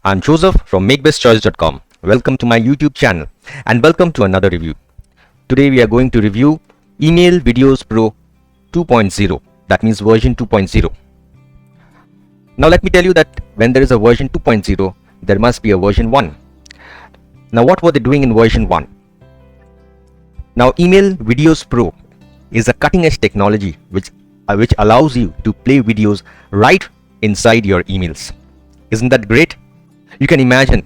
I'm Joseph from MakeBestChoice.com. Welcome to my YouTube channel and welcome to another review. Today we are going to review Email Videos Pro 2.0, that means version 2.0. Now let me tell you that when there is a version 2.0, there must be a version 1. Now what were they doing in version 1? Now Email Videos Pro is a cutting-edge technology which allows you to play videos right inside your emails. Isn't that great? You can imagine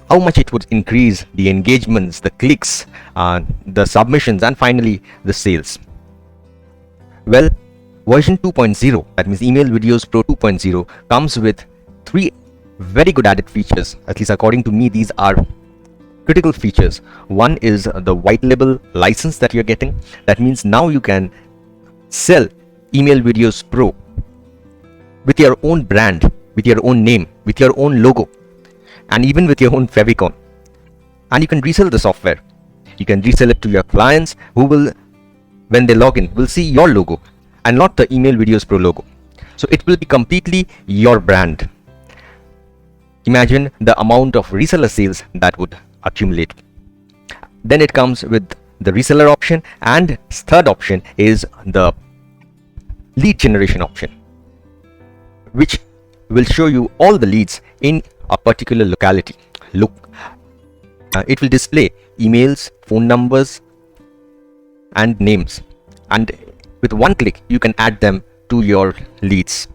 how much it would increase the engagements, the clicks, the submissions, and finally the sales. Well, version 2.0, that means Email Videos Pro 2.0, comes with 3 very good added features. At least according to me, these are critical features. One is the white label license that you're getting. That means now you can sell Email Videos Pro with your own brand, with your own name, with your own logo, and even with your own favicon. And you can resell the software. You can resell it to your clients who will, when they log in, will see your logo and not the Email Videos Pro logo. So it will be completely your brand. Imagine the amount of reseller sales that would accumulate. Then it comes with the reseller option, and third option is the lead generation option, which will show you all the leads in a particular locality. Look, it will display emails, phone numbers, and names, and with one click you can add them to your leads.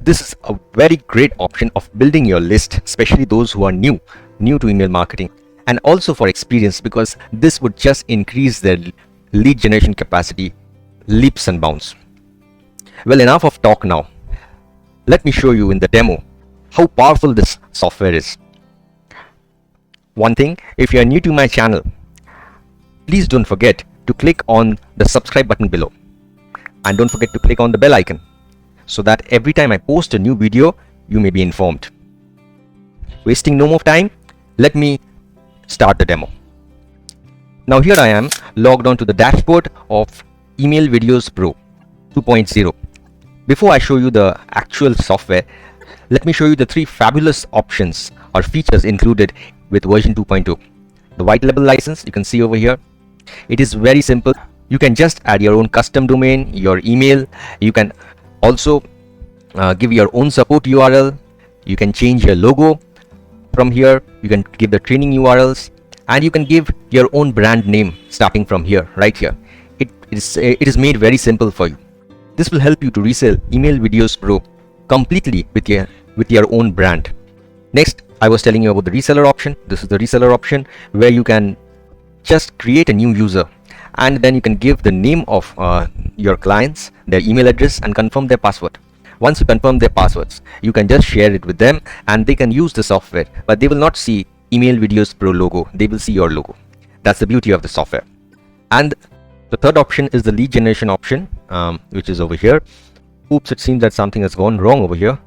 This is a very great option of building your list, especially those who are new to email marketing, and also for experience, because this would just increase their lead generation capacity leaps and bounds. Well, enough of talk now. Let me show you in the demo how powerful this software is. One thing, if you are new to my channel, please don't forget to click on the subscribe button below, and don't forget to click on the bell icon so that every time I post a new video, you may be informed. Wasting no more time, let me start the demo. Now here I am logged on to the dashboard of Email Videos Pro 2.0. Before I show you the actual software, let me show you the 3 fabulous options or features included with version 2.0. The white label license, you can see over here. It is very simple. You can just add your own custom domain, your email. You can also give your own support URL. You can change your logo from here. You can give the training URLs, and you can give your own brand name starting from here, right here. It is made very simple for you. This will help you to resell Email Videos Pro completely with your own brand. Next, I was telling you about the reseller option. This is the reseller option where you can just create a new user, and then you can give the name of your clients, their email address, and confirm their password. Once you confirm their passwords, you can just share it with them and they can use the software, but they will not see Email Videos Pro logo. They will see your logo. That's the beauty of the software. And the third option is the lead generation option, which is over here. Oops, it seems that something has gone wrong over here.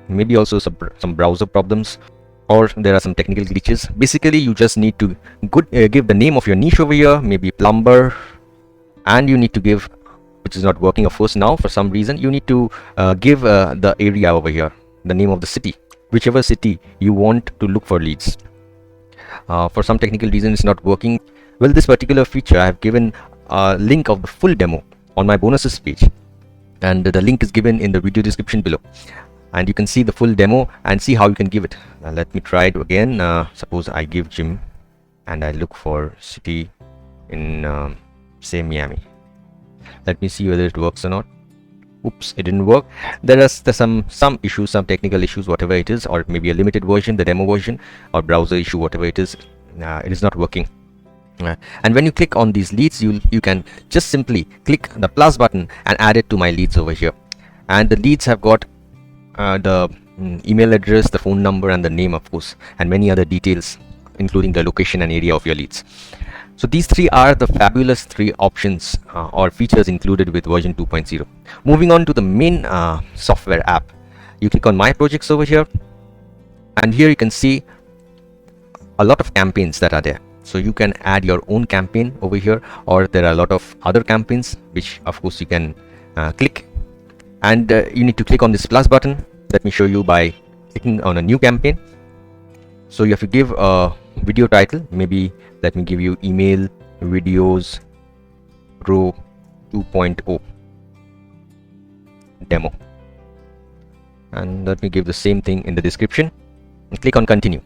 Maybe also some browser problems, or there are some technical glitches. Basically, you just need to give the name of your niche over here, maybe plumber, and you need to give, which is not working of course now for some reason, you need to give the area over here, the name of the city, whichever city you want to look for leads. For some technical reason it's not working. Well, this particular feature I have given a link of the full demo on my bonuses page, and the link is given in the video description below, and you can see the full demo and see how you can give it. Now let me try it again. Suppose I give Jim and I look for city in say Miami. Let me see whether it works or not. Oops, it didn't work. There are some issues, some technical issues, whatever it is, or maybe a limited version, the demo version, or browser issue, whatever it is not working. And when you click on these leads, you can just simply click the plus button and add it to my leads over here. And the leads have got the email address, the phone number, and the name of course, and many other details including the location and area of your leads. So these 3 are the fabulous 3 options or features included with version 2.0. Moving on to the main software app, you click on my projects over here, and here you can see a lot of campaigns that are there. So you can add your own campaign over here, or there are a lot of other campaigns which of course you can click, and you need to click on this plus button. Let me show you by clicking on a new campaign. So you have to give a video title. Maybe let me give you email videos pro 2.0 demo, and let me give the same thing in the description and click on continue.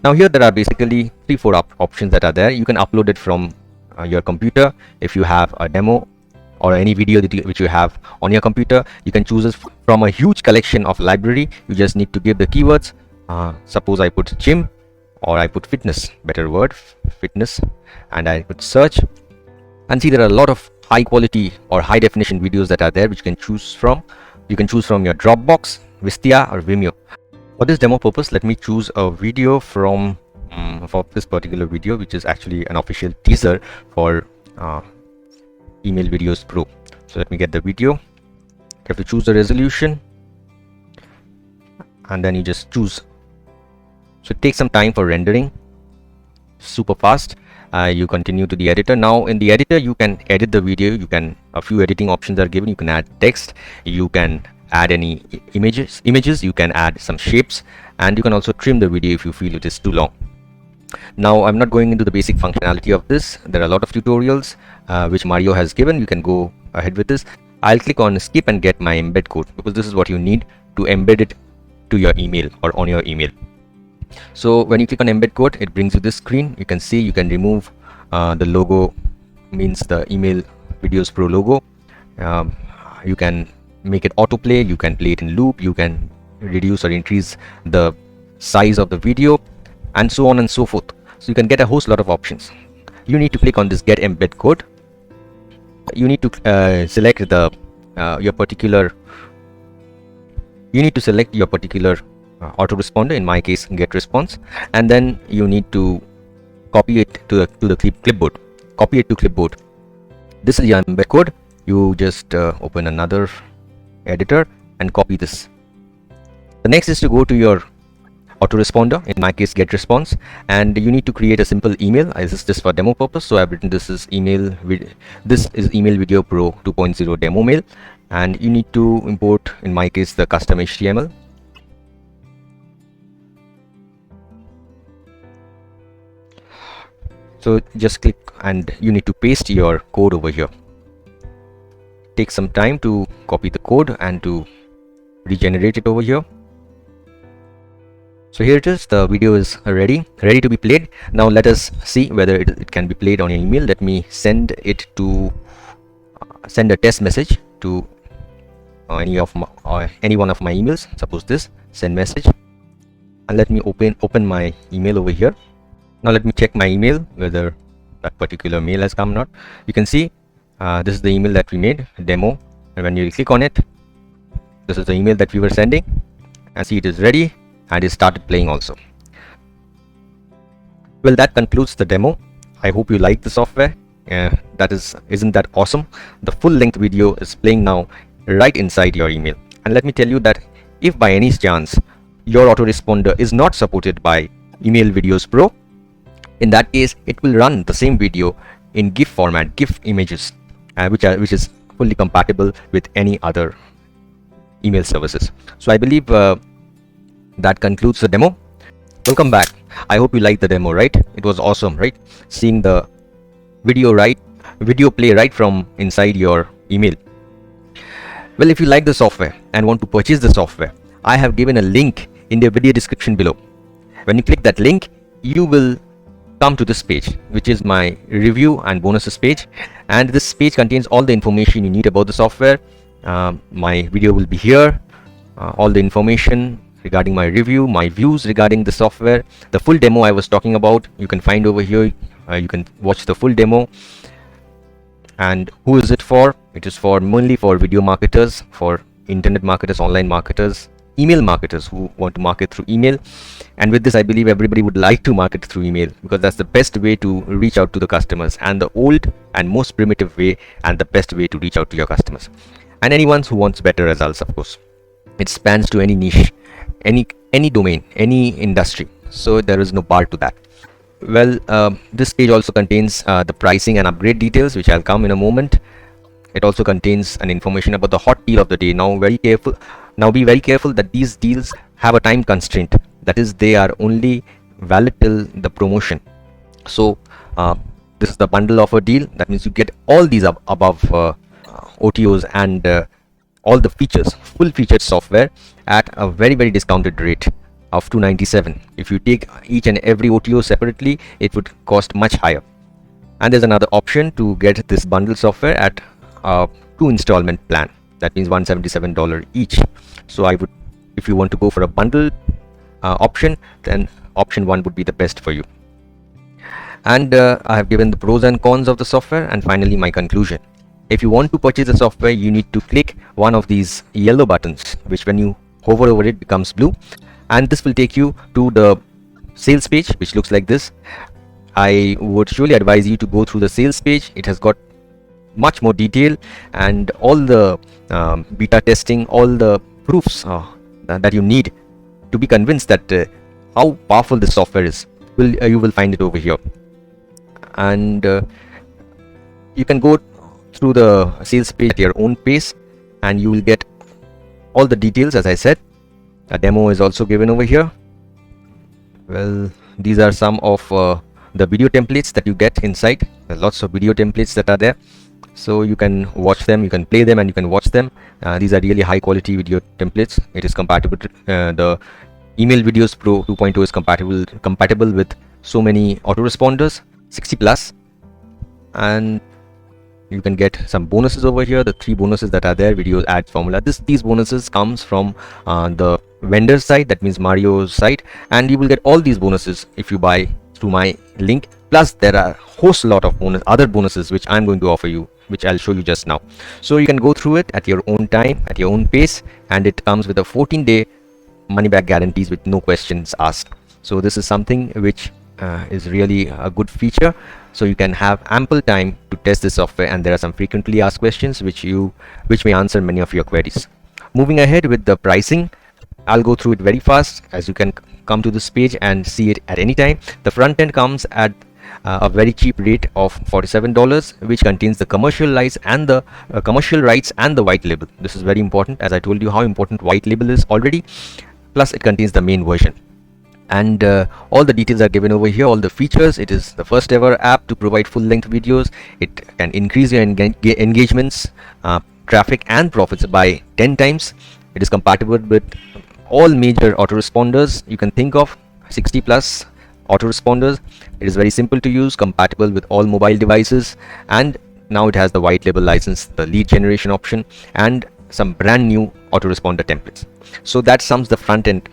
Now here there are basically 3-4 options that are there. You can upload it from your computer. If you have a demo or any video which you have on your computer, you can choose it from a huge collection of library. You just need to give the keywords. Suppose I put gym, or I put fitness, better word, fitness, and I put search, and see there are a lot of high quality or high definition videos that are there which you can choose from. You can choose from your Dropbox, Wistia, or Vimeo. For this demo purpose, let me choose a video from for this particular video, which is actually an official teaser for Email Videos Pro. So let me get the video. You have to choose the resolution, and then you just choose. So it takes some time for rendering, super fast. You continue to the editor. Now in the editor you can edit the video. You can, a few editing options are given. You can add text, you can add any images, you can add some shapes, and you can also trim the video if you feel it is too long. Now I'm not going into the basic functionality of this. There are a lot of tutorials which Mario has given. You can go ahead with this. I'll click on skip and get my embed code, because this is what you need to embed it to your email or on your email. So when you click on embed code, it brings you this screen. You can see you can remove the logo, means the Email Videos Pro logo. You can make it autoplay, you can play it in loop, you can reduce or increase the size of the video, and so on and so forth. So you can get a host lot of options. You need to click on this get embed code. You need to select the your particular autoresponder, in my case get response, and then you need to copy it to the clipboard. Copy it to clipboard. This is your embed code. You just open another editor and copy this. The next is to go to your autoresponder, in my case get response, and you need to create a simple email. This is just for demo purpose, so I've written this is Email Video Pro 2.0 demo mail, and you need to import, in my case, the custom HTML. So just click and you need to paste your code over here. Take some time to copy the code and to regenerate it over here. So here it is, the video is ready to be played. Now let us see whether it can be played on your email. Let me send it to send a test message to any one of my emails. Suppose this, send message, and let me open my email over here. Now let me check my email whether that particular mail has come or not. You can see this is the email that we made, demo, and when you click on it, this is the email that we were sending, and see it is ready and it started playing also. Well, that concludes the demo. I hope you like the software. Isn't that awesome? The full length video is playing now right inside your email. And let me tell you that if by any chance your autoresponder is not supported by Email Videos Pro, in that case it will run the same video in GIF format, GIF images, which is fully compatible with any other email services. So I believe that concludes the demo. Welcome back. I hope you liked the demo, right? It was awesome, right? Seeing the video play right from inside your email. Well, if you like the software and want to purchase the software, I have given a link in the video description below. When you click that link, you will come to this page, which is my review and bonuses page, and this page contains all the information you need about the software. My video will be here, all the information regarding my review, my views regarding the software, the full demo I was talking about, you can find over here. You can watch the full demo. And who is it for? It is for mainly for video marketers, for internet marketers, online marketers, email marketers who want to market through email. And with this, I believe everybody would like to market through email, because that's the best way to reach out to the customers, and the old and most primitive way and the best way to reach out to your customers, and anyone who wants better results. Of course, it spans to any niche, any domain, any industry, so there is no bar to that. Well, this page also contains the pricing and upgrade details, which I'll come in a moment. It also contains an information about the hot deal of the day. Now be very careful that these deals have a time constraint, that is they are only valid till the promotion. So this is the bundle offer deal. That means you get all these above OTOs and all the features, full featured software at a very discounted rate of $297. If you take each and every OTO separately, it would cost much higher. And there's another option to get this bundle software at a 2 installment plan. That means $177 each. So I would, if you want to go for a bundle option, then option 1 would be the best for you. And I have given the pros and cons of the software, and finally my conclusion. If you want to purchase the software, you need to click one of these yellow buttons, which when you hover over it becomes blue, and this will take you to the sales page, which looks like this. I would surely advise you to go through the sales page. It has got much more detail and all the beta testing, all the proofs that you need to be convinced that how powerful this software is. You will find it over here. And you can go through the sales page at your own pace, and you will get all the details. As I said, a demo is also given over here. Well, these are some of the video templates that you get inside. There are lots of video templates that are there, so you can watch them, you can play them, and you can watch them. These are really high quality video templates. It is compatible to, the Email Videos Pro 2.0 is compatible with so many autoresponders, 60 plus, and you can get some bonuses over here. The 3 bonuses that are there: video ad formula. These bonuses comes from the vendor side, that means Mario's side, and you will get all these bonuses if you buy through my link. Plus there are a lot of other bonuses which I'm going to offer you, which I'll show you just now. So you can go through it at your own time, at your own pace, and it comes with a 14-day money back guarantees with no questions asked. So this is something which is really a good feature. So you can have ample time to test this software, and there are some frequently asked questions which may answer many of your queries. Moving ahead with the pricing, I'll go through it very fast, as you can come to this page and see it at any time. The front end comes at a very cheap rate of $47, which contains the commercial rights and the white label. This is very important, as I told you how important white label is already. Plus it contains the main version, and all the details are given over here. All the features: it is the first ever app to provide full-length videos. It can increase your engagements, traffic and profits by 10 times. It is compatible with all major autoresponders you can think of, 60 plus autoresponders. It is very simple to use, compatible with all mobile devices, and now it has the white label license, the lead generation option, and some brand new autoresponder templates. So that sums the front end,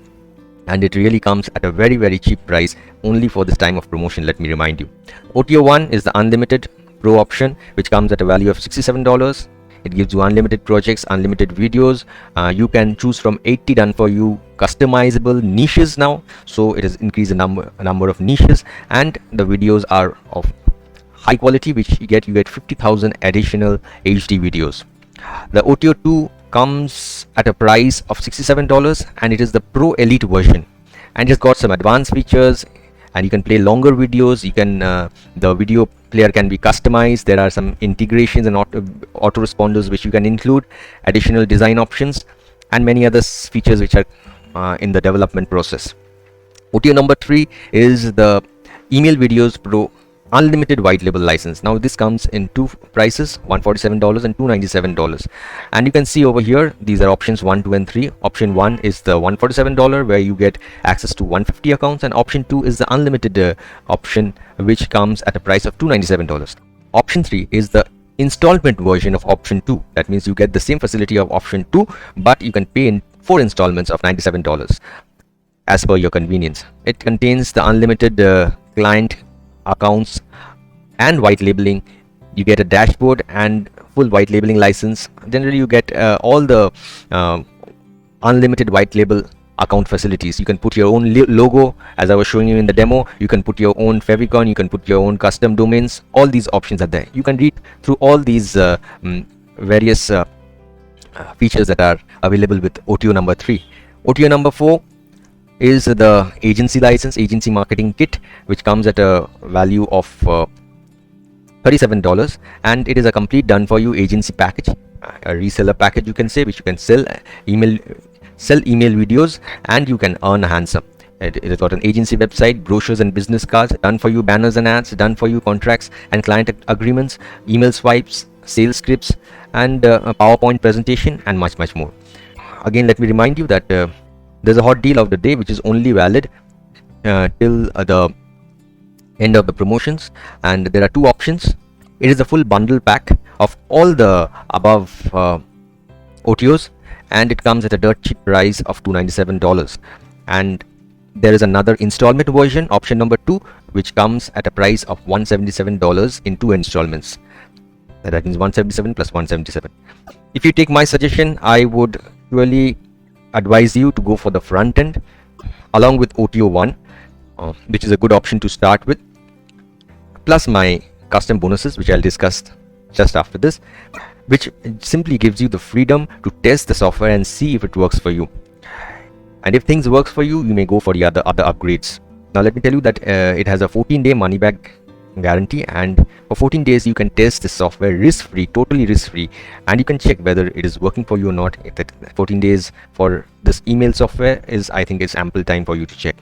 and it really comes at a very cheap price, only for this time of promotion. Let me remind you, OTO 1 is the unlimited pro option, which comes at a value of $67. It gives you unlimited projects, unlimited videos. You can choose from 80 done for you customizable niches now, so it has increased the number of niches, and the videos are of high quality, which you get 50,000 additional HD videos. The OTO 2 comes at a price of $67, and it is the Pro Elite version, and it's got some advanced features, and you can play longer videos. You can the video player can be customized. There are some integrations and autoresponders which you can include, additional design options, and many other features which are in the development process. OTO number 3 is the Email Videos Pro unlimited white label license. Now this comes in 2 prices, $147 and $297, and you can see over here these are options 1, 2 and 3. Option 1 is the $147 where you get access to 150 accounts, and option 2 is the unlimited option, which comes at a price of $297. Option 3 is the installment version of option 2. That means you get the same facility of option 2, but you can pay in 4 installments of $97 as per your convenience. It contains the unlimited client accounts and white labeling. You get a dashboard and full white labeling license. Generally you get all the unlimited white label account facilities. You can put your own logo, as I was showing you in the demo. You can put your own favicon, you can put your own custom domains. All these options are there. You can read through all these various features that are available with OTO number 3. OTO number 4 is the agency license, agency marketing kit, which comes at a value of $37, and it is a complete done for you agency package, a reseller package you can say, which you can sell email sell email videos, and you can earn handsome. It has got an agency website, brochures and business cards, done for you banners and ads, done for you contracts and client agreements, email swipes, sales scripts, and a PowerPoint presentation, and much more. Again, let me remind you that there's a hot deal of the day which is only valid till the end of the promotions, and there are two options. It is a full bundle pack of all the above OTOs, and it comes at a dirt cheap price of $297. And there is another installment version, option number 2, which comes at a price of $177 in 2 installments. That means 177 plus 177. If you take my suggestion, I would really advise you to go for the front end along with OTO 1, which is a good option to start with, plus my custom bonuses, which I'll discuss just after this, which simply gives you the freedom to test the software and see if it works for you. And if things works for you, you may go for the other upgrades. Now let me tell you that it has a 14-day money back guarantee, and for 14 days you can test the software risk-free, totally risk-free, and you can check whether it is working for you or not. If that 14 days for this email software is, I think it's ample time for you to check.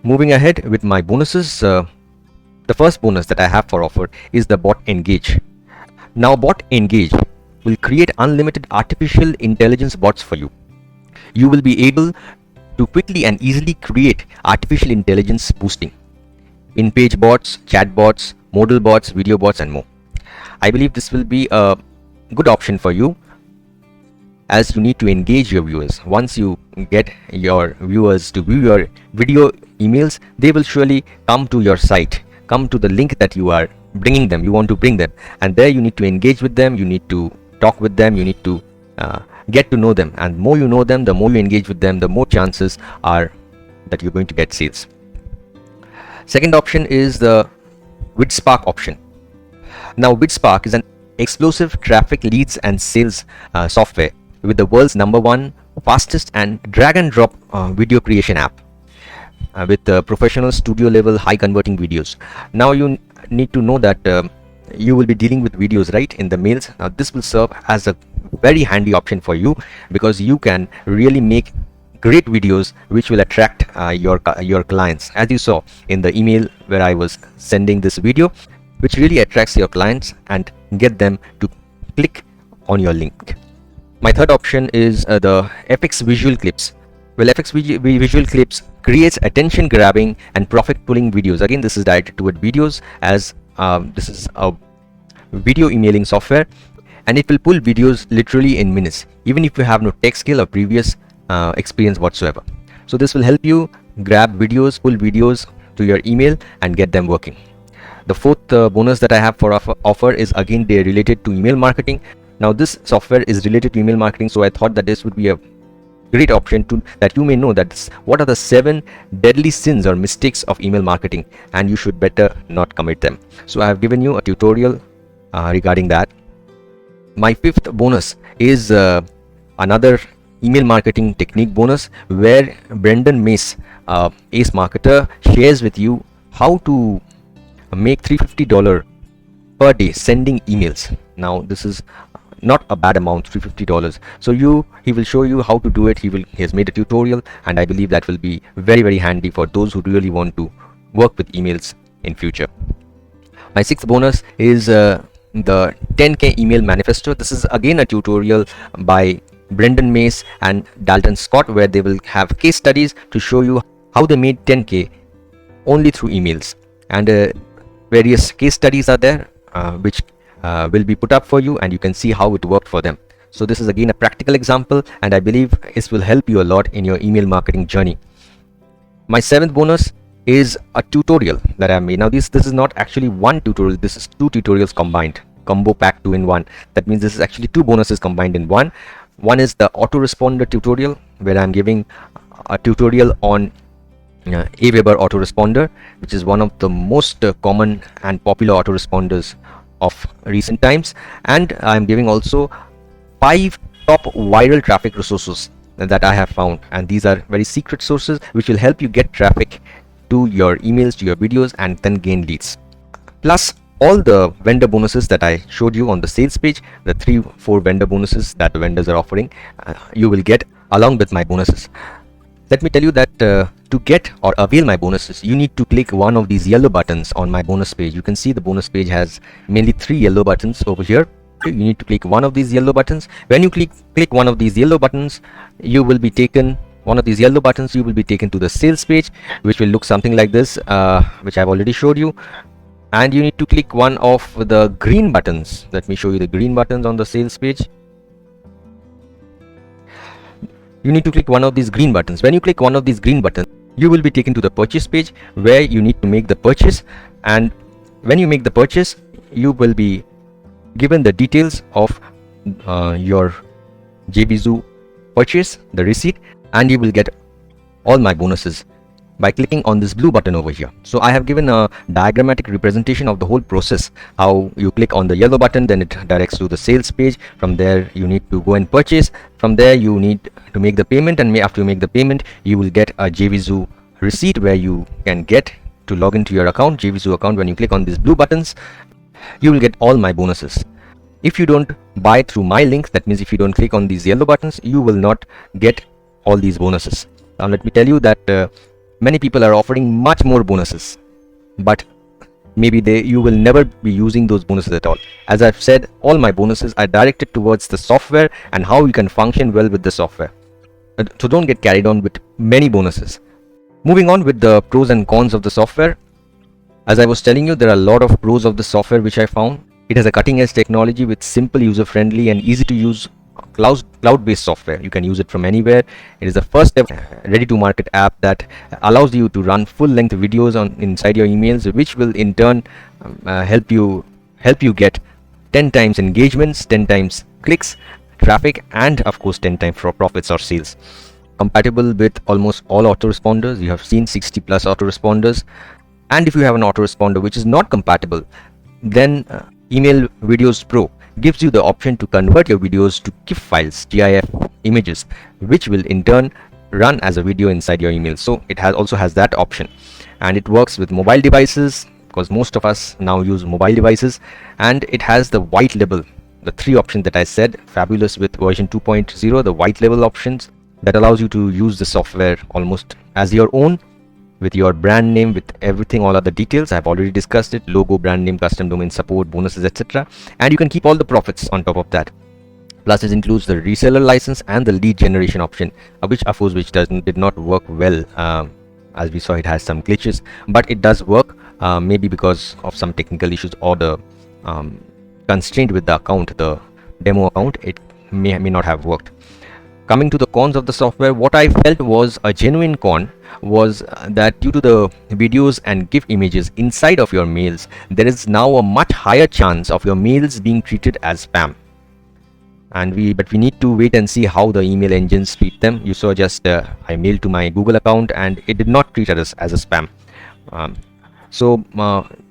Moving ahead with my bonuses, the first bonus that I have for offer is the Bot Engage. Now Bot Engage will create unlimited artificial intelligence bots for you. You will be able to quickly and easily create artificial intelligence boosting in-page bots, chat bots, modal bots, video bots, and more. I believe this will be a good option for you, as you need to engage your viewers. Once you get your viewers to view your video emails, they will surely come to your site, come to the link that you are bringing them, you want to bring them, and there you need to engage with them, you need to talk with them, you need to get to know them, and the more you know them, the more you engage with them, the more chances are that you're going to get sales. Second option is the VidSpark option. Now VidSpark is an explosive traffic leads and sales software with the world's #1 fastest and drag and drop video creation app with professional studio level high converting videos. Now you need to know that you will be dealing with videos, right, in the mails. Now this will serve as a very handy option for you, because you can really make great videos which will attract your clients, as you saw in the email where I was sending this video, which really attracts your clients and get them to click on your link. My third option is the FX Visual Clips. Well, FX Visual Clips creates attention grabbing and profit pulling videos. Again, this is directed toward videos, as this is a video emailing software, and it will pull videos literally in minutes, even if you have no tech skill or previous experience whatsoever. So this will help you grab videos, pull videos to your email and get them working. The fourth bonus that I have for offer is again related to email marketing. Now this software is related to email marketing, so I thought that this would be a great option to that you may know that what are the 7 deadly sins or mistakes of email marketing, and you should better not commit them. So I have given you a tutorial regarding that. My fifth bonus is another email marketing technique bonus, where Brendan Mace, ace marketer, shares with you how to make $350 per day sending emails. Now this is not a bad amount, $350. So he will show you how to do it. He has made a tutorial, and I believe that will be very handy for those who really want to work with emails in future. My sixth bonus is the 10K email manifesto. This is again a tutorial by Brendan Mace and Dalton Scott, where they will have case studies to show you how they made 10K only through emails, and various case studies are there which will be put up for you, and you can see how it worked for them. So this is again a practical example, and I believe this will help you a lot in your email marketing journey. My seventh bonus is a tutorial that I made. Now this is not actually one tutorial, this is 2 tutorials combined, combo pack 2 in 1. That means this is actually 2 bonuses combined in one. One is the autoresponder tutorial, where I'm giving a tutorial on Aweber autoresponder, which is one of the most common and popular autoresponders of recent times, and I'm giving also 5 top viral traffic resources that I have found, and these are very secret sources which will help you get traffic to your emails, to your videos, and then gain leads. Plus all the vendor bonuses that I showed you on the sales page, the 3-4 vendor bonuses that the vendors are offering, you will get along with my bonuses. Let me tell you that to get or avail my bonuses, you need to click one of these yellow buttons on my bonus page. You can see the bonus page has mainly 3 yellow buttons over here. You need to click one of these yellow buttons. When you click one of these yellow buttons, you will be taken to the sales page, which will look something like this, which I've already showed you. And you need to click one of the green buttons. Let me show you the green buttons on the sales page. You need to click one of these green buttons. When you click one of these green buttons, you will be taken to the purchase page where you need to make the purchase. And when you make the purchase, you will be given the details of your JVZoo purchase, the receipt, and you will get all my bonuses by clicking on this blue button over here. So I have given a diagrammatic representation of the whole process. How you click on the yellow button, then it directs to the sales page. From there you need to go and purchase. From there you need to make the payment, and after you make the payment, you will get a JVZoo receipt where you can get to log into your account, JVZoo account. When you click on these blue buttons, you will get all my bonuses. If you don't buy through my link, that means if you don't click on these yellow buttons, you will not get all these bonuses. Now let me tell you that many people are offering much more bonuses, but maybe you will never be using those bonuses at all. As I've said, all my bonuses are directed towards the software and how you can function well with the software. So don't get carried on with many bonuses. Moving on with the pros and cons of the software. As I was telling you, there are a lot of pros of the software which I found. It has a cutting edge technology with simple, user-friendly and easy to use cloud-based software. You can use it from anywhere. It is the first ever ready-to-market app that allows you to run full-length videos inside your emails, which will in turn help you get 10 times engagements, 10 times clicks, traffic, and of course 10 times for profits or sales. Compatible with almost all autoresponders. You have seen 60 plus autoresponders. And if you have an autoresponder which is not compatible, then Email Videos Pro gives you the option to convert your videos to GIF files, GIF images, which will in turn run as a video inside your email. So it also has that option, and it works with mobile devices because most of us now use mobile devices. And it has the white label, the 3 options that I said, fabulous with version 2.0, the white label options that allows you to use the software almost as your own, with your brand name, with everything, all other details. I've already discussed it: logo, brand name, custom domain support, bonuses, etc. And you can keep all the profits on top of that. Plus it includes the reseller license and the lead generation option, which did not work well. As we saw, it has some glitches, but it does work, maybe because of some technical issues or the constraint with the account, the demo account. It may not have worked. Coming to the cons of the software, what I felt was a genuine con was that due to the videos and GIF images inside of your mails, there is now a much higher chance of your mails being treated as spam. But we need to wait and see how the email engines treat them. You saw just I mailed to my Google account and it did not treat us as a spam.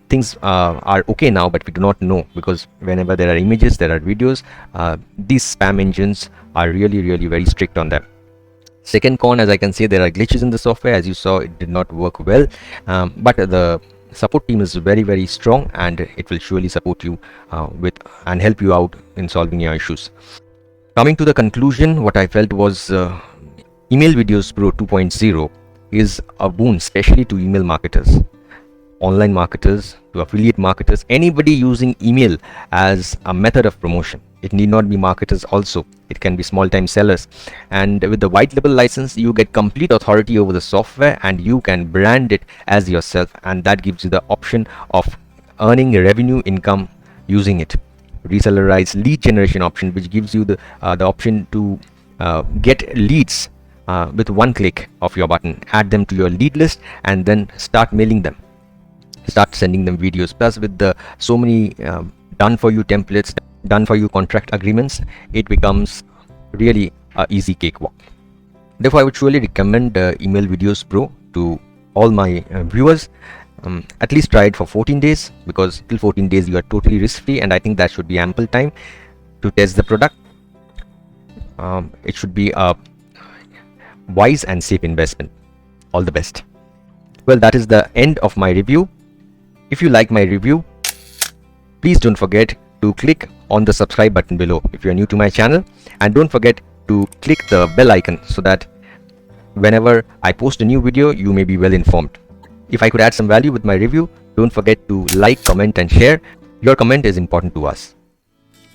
Things are okay now, but we do not know, because whenever there are images, there are videos, these spam engines are really very strict on them. Second con, as I can say, there are glitches in the software. As you saw, it did not work well, but the support team is very strong, and it will surely support you and help you out in solving your issues. Coming to the conclusion, what I felt was Email Videos Pro 2.0 is a boon, especially to email marketers, online marketers, to affiliate marketers, anybody using email as a method of promotion. It need not be marketers also, it can be small time sellers. And with the white label license, you get complete authority over the software and you can brand it as yourself, and that gives you the option of earning revenue income using it. Resellerized lead generation option, which gives you the option to get leads with one click of your button, add them to your lead list, and then start mailing them, start sending them videos. Plus with the so many done for you templates, done for you contract agreements, it becomes really a easy cakewalk. Therefore I would surely recommend Email Videos Pro to all my viewers. At least try it for 14 days, because till 14 days you are totally risk free, and I think that should be ample time to test the product. It should be a wise and safe investment. All the best. Well, that is the end of my review. If you like my review, please don't forget to click on the subscribe button below if you are new to my channel, and don't forget to click the bell icon so that whenever I post a new video, you may be well informed. If I could add some value with my review, don't forget to like, comment and share. Your comment is important to us.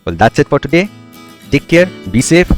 Well, that's it for today. Take care, be safe